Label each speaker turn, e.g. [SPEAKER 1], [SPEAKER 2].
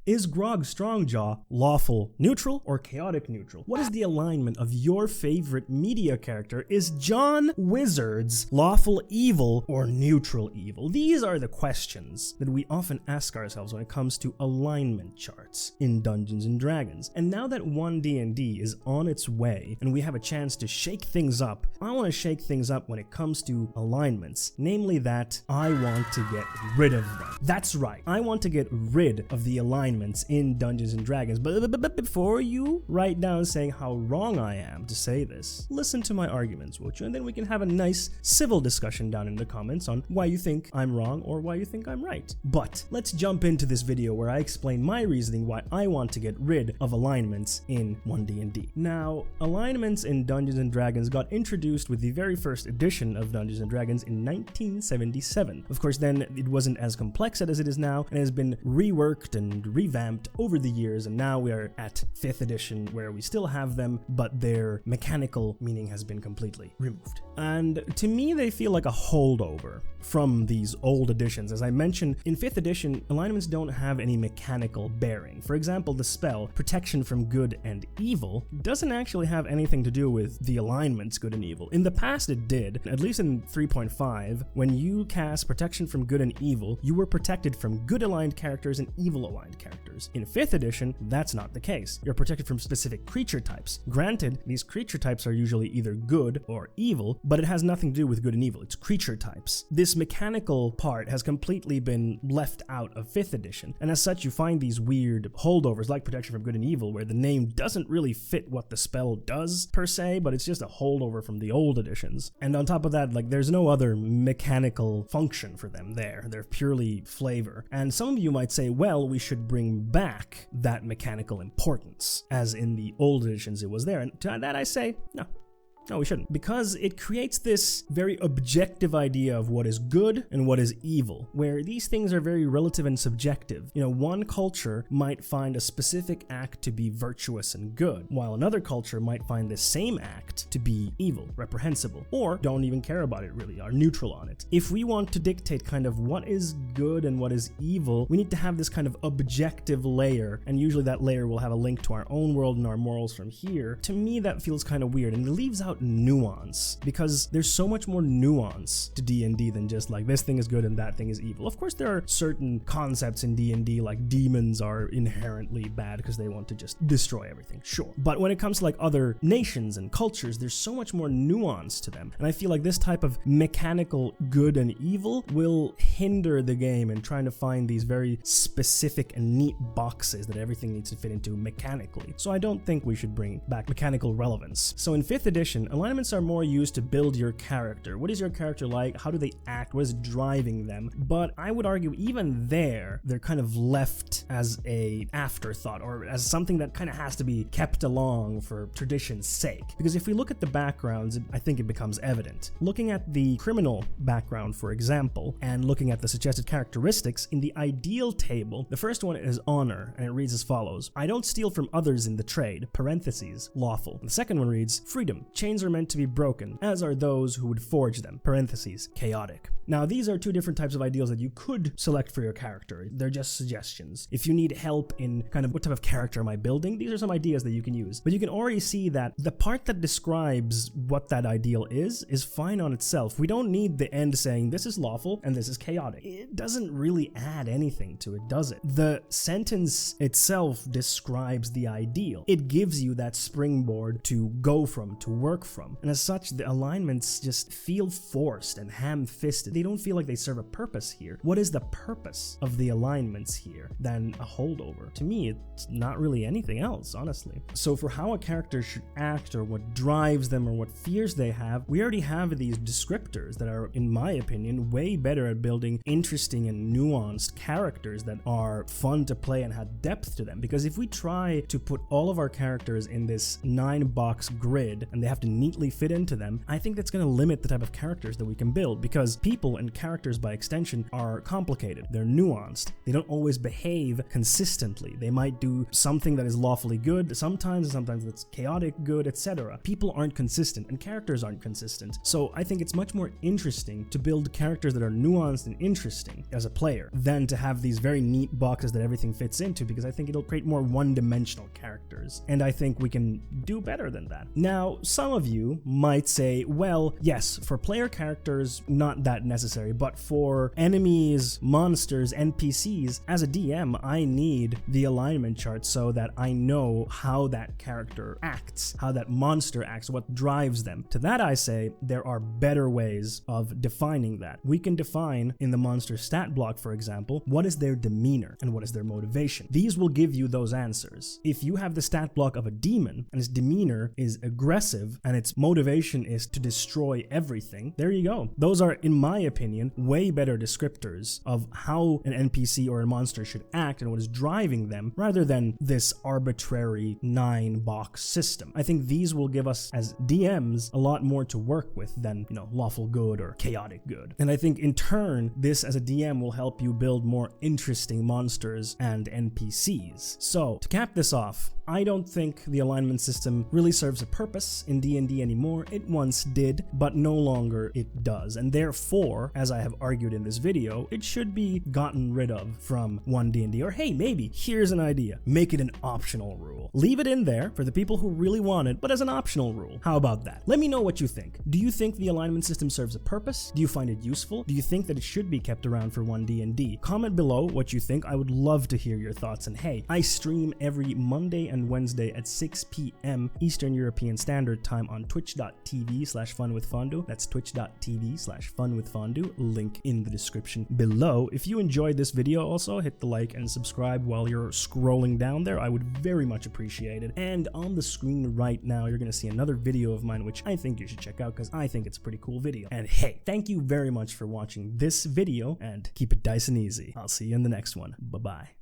[SPEAKER 1] Is Grog Strongjaw lawful neutral or chaotic neutral? What is the alignment of your favorite media character? Is John Wizards lawful evil or neutral evil? These are the questions that we often ask ourselves when it comes to alignment charts in Dungeons & Dragons. And now that 1D&D is on its way and we have a chance to shake things up, I want to shake things up when it comes to alignments. Namely that I want to get rid of them. That's right. I want to get rid of the alignments in Dungeons & Dragons. But before you write down saying how wrong I am to say this, listen to my arguments, won't you? And then we can have a nice civil discussion down in the comments on why you think I'm wrong or why you think I'm right. But let's jump into this video where I explain my reasoning why I want to get rid of alignments in 1D&D. Now, alignments in Dungeons & Dragons got introduced with the very first edition of Dungeons & Dragons in 1977. Of course, then it wasn't as complex as it is now and has been reworked and revamped over the years, and now we are at 5th edition where we still have them, but their mechanical meaning has been completely removed. And to me, they feel like a holdover from these old editions. As I mentioned, in 5th edition, alignments don't have any mechanical bearing. For example, the spell Protection from Good and Evil doesn't actually have anything to do with the alignments good and evil. In the past it did, at least in 3.5, when you cast Protection from Good and Evil, you were protected from good aligned characters and evil aligned characters. In 5th edition, that's not the case. You're protected from specific creature types. Granted, these creature types are usually either good or evil, but it has nothing to do with good and evil. It's creature types. This mechanical part has completely been left out of 5th edition, and as such you find these weird holdovers like Protection from Good and Evil where the name doesn't really fit what the spell does per se, but it's just a holdover from the old editions. And on top of that, like, there's no other mechanical function for them there. They're purely flavor. And some of you might say, well, we should bring back that mechanical importance, as in the old editions it was there. And to that I say, no, we shouldn't. Because it creates this very objective idea of what is good and what is evil, where these things are very relative and subjective. You know, one culture might find a specific act to be virtuous and good, while another culture might find the same act to be evil, reprehensible, or don't even care about it really, are neutral on it. If we want to dictate kind of what is good and what is evil, we need to have this kind of objective layer, and usually that layer will have a link to our own world and our morals from here. To me, that feels kind of weird, and it leaves out nuance, because there's so much more nuance to D&D than just like this thing is good and that thing is evil. Of course, there are certain concepts in D&D like demons are inherently bad because they want to just destroy everything, sure. But when it comes to like other nations and cultures, there's so much more nuance to them, and I feel like this type of mechanical good and evil will hinder the game in trying to find these very specific and neat boxes that everything needs to fit into mechanically. So I don't think we should bring back mechanical relevance. So in 5th edition, alignments are more used to build your character. What is your character like? How do they act? What is driving them? But I would argue even there, they're kind of left as a afterthought, or as something that kind of has to be kept along for tradition's sake. Because if we look at the backgrounds, I think it becomes evident. Looking at the criminal background, for example, and looking at the suggested characteristics, in the ideal table, the first one is honor, and it reads as follows: I don't steal from others in the trade, parentheses, lawful. And the second one reads freedom. Chains are meant to be broken, as are those who would forge them, parentheses, chaotic. Now, these are two different types of ideals that you could select for your character. They're just suggestions. If you need help in kind of what type of character am I building, these are some ideas that you can use. But you can already see that the part that describes what that ideal is fine on itself. We don't need the end saying this is lawful and this is chaotic. It doesn't really add anything to it, does it? The sentence itself describes the ideal. It gives you that springboard to go from, to work from. And as such, the alignments just feel forced and ham-fisted. They don't feel like they serve a purpose here. What is the purpose of the alignments here than a holdover? To me, it's not really anything else, honestly. So for how a character should act, or what drives them, or what fears they have, we already have these descriptors that are, in my opinion, way better at building interesting and nuanced characters that are fun to play and have depth to them. Because if we try to put all of our characters in this 9-box grid and they have to neatly fit into them, I think that's going to limit the type of characters that we can build, because people and characters by extension are complicated. They're nuanced. They don't always behave consistently. They might do something that is lawfully good sometimes, and sometimes that's chaotic good, etc. People aren't consistent, and characters aren't consistent. So I think it's much more interesting to build characters that are nuanced and interesting as a player than to have these very neat boxes that everything fits into, because I think it'll create more one-dimensional characters. And I think we can do better than that. Now, some of you might say, well, yes, for player characters, not that necessary, but for enemies, monsters, NPCs, as a DM, I need the alignment chart so that I know how that character acts, how that monster acts, what drives them. To that I say, there are better ways of defining that. We can define in the monster stat block, for example, what is their demeanor and what is their motivation. These will give you those answers. If you have the stat block of a demon and its demeanor is aggressive and its motivation is to destroy everything, there you go. Those are, in my opinion, way better descriptors of how an NPC or a monster should act and what is driving them, rather than this arbitrary 9-box system. I think these will give us as DMs a lot more to work with than, lawful good or chaotic good. And I think in turn, this as a DM will help you build more interesting monsters and NPCs. So to cap this off, I don't think the alignment system really serves a purpose in D&D anymore. It once did, but no longer it does. And therefore, as I have argued in this video, it should be gotten rid of from 1D&D. Or hey, maybe, here's an idea. Make it an optional rule. Leave it in there for the people who really want it, but as an optional rule. How about that? Let me know what you think. Do you think the alignment system serves a purpose? Do you find it useful? Do you think that it should be kept around for 1D&D? Comment below what you think. I would love to hear your thoughts. And hey, I stream every Monday and Wednesday at 6 p.m. Eastern European Standard Time on twitch.tv/funwithfondu. That's twitch.tv/funwithfondu. Link in the description below. If you enjoyed this video, also hit the like and subscribe while you're scrolling down there. I would very much appreciate it. And on the screen right now, you're going to see another video of mine, which I think you should check out because I think it's a pretty cool video. And hey, thank you very much for watching this video, and keep it dice and easy. I'll see you in the next one. Bye-bye.